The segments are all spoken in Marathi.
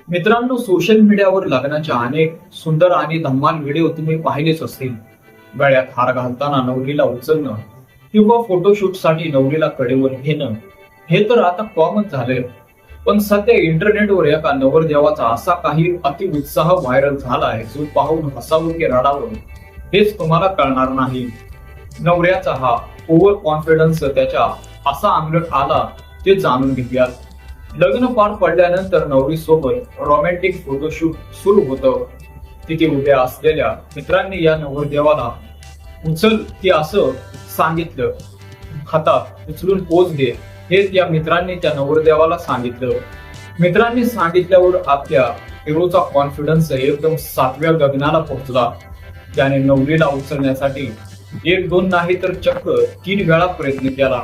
मित्रांनो, सोशल मीडियावर लग्नाच्या अनेक सुंदर आणि धम्माल व्हिडिओ तुम्ही पाहिलेच असतील. गळ्यात हार घालताना नवरीला उचलणं किंवा फोटोशूट साठी नवरीला कडेवर घेणं हे तर आता कॉमन झालंय. पण सध्या इंटरनेटवर एका नवरदेवाचा असा काही अतिउत्साह व्हायरल झाला आहे जो पाहून हसावं की रडावं हेच तुम्हाला कळणार नाही. नवऱ्याचा हा ओव्हर कॉन्फिडन्स त्याच्या असा अंगलट आला ते जाणून घेऊयात. लग्न पार पडल्यानंतर नवरी सोबत रोमॅन्टिक फोटोशूट सुरू होतं. तिथे उभ्या असलेल्या मित्रांनी या नवरदेवाला उचल की असं सांगितलं. हातात उचलून पोज घे हे त्या मित्रांनी त्या नवरदेवाला सांगितलं. मित्रांनी सांगितल्यावर आपल्या हिरोचा कॉन्फिडन्स एकदम 7व्या गगनाला पोहोचला. त्याने नवरीला उचलण्यासाठी 1-2 नाही तर चक्क 3 वेळा प्रयत्न केला,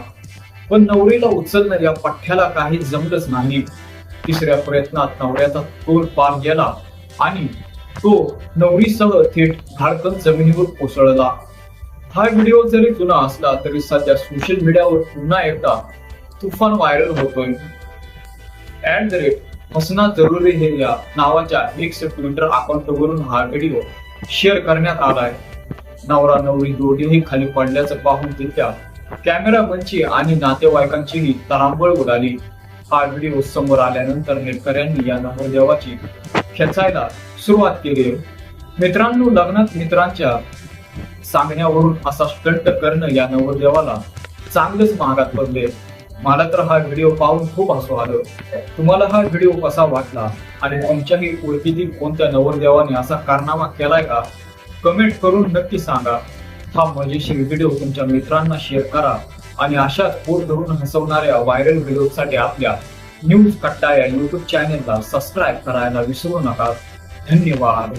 पण नवरीला उचलणं या पठ्ठ्याला काही जमलंच नाही. 3ऱ्या प्रयत्नात नवऱ्याचा तोल पार गेला आणि तो नवरीसह थेट धाडकन जमिनीवर कोसळला. हा व्हिडिओ जरी जुना असला तरी सध्या सोशल मीडियावर पुन्हा एकदा तुफान व्हायरल होतोय. @हसना जरुरी है या नावाच्या एक्स ट्विटर अकाउंटवरून हा व्हिडिओ शेअर करण्यात आलाय. नवरा नवरी दोघेही खाली पडल्याचं पाहून तिथल्या कॅमेरामनची आणि नातेवाईकांचीही तारांबळ उडाली. हा व्हिडिओ समोर आल्यानंतर नेटकऱ्यांनी या नवरदेवाची खेचायला सुरुवात केली. मित्रांनो, लग्नात मित्रांच्या सांगण्यावरून असा स्टंट करणं या नवरदेवाला चांगलंच महागात पडले. मला तर हा व्हिडिओ पाहून खूप हसू आलं. तुम्हाला हा व्हिडिओ कसा वाटला आणि तुमच्याही ओळखीतील कोणत्या नवरदेवाने असा कारनामा केलाय का? कमेंट करून नक्की सांगा. हा मजेशीर व्हिडिओ तुमच्या मित्रांना शेअर करा आणि अशाच पोट धरून हसवणाऱ्या व्हायरल व्हिडिओसाठी आपल्या न्यूज कट्टा या YouTube चॅनेलला सबस्क्राईब करायला विसरू नका. धन्यवाद.